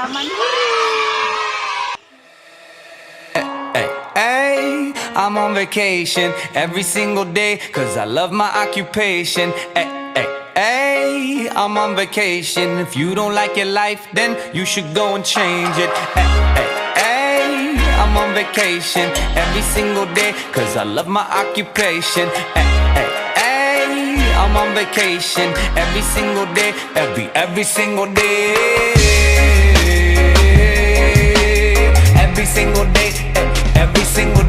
pengalaman. Hey, I'm on vacation every single day, cause I love my occupation. Hey, I'm on vacation. If you don't like your life, then you should go and change it. Hey, I'm on vacation every single day, cause I love my occupation. Hey, I'm on vacation every single day, every single day. Every single day, every single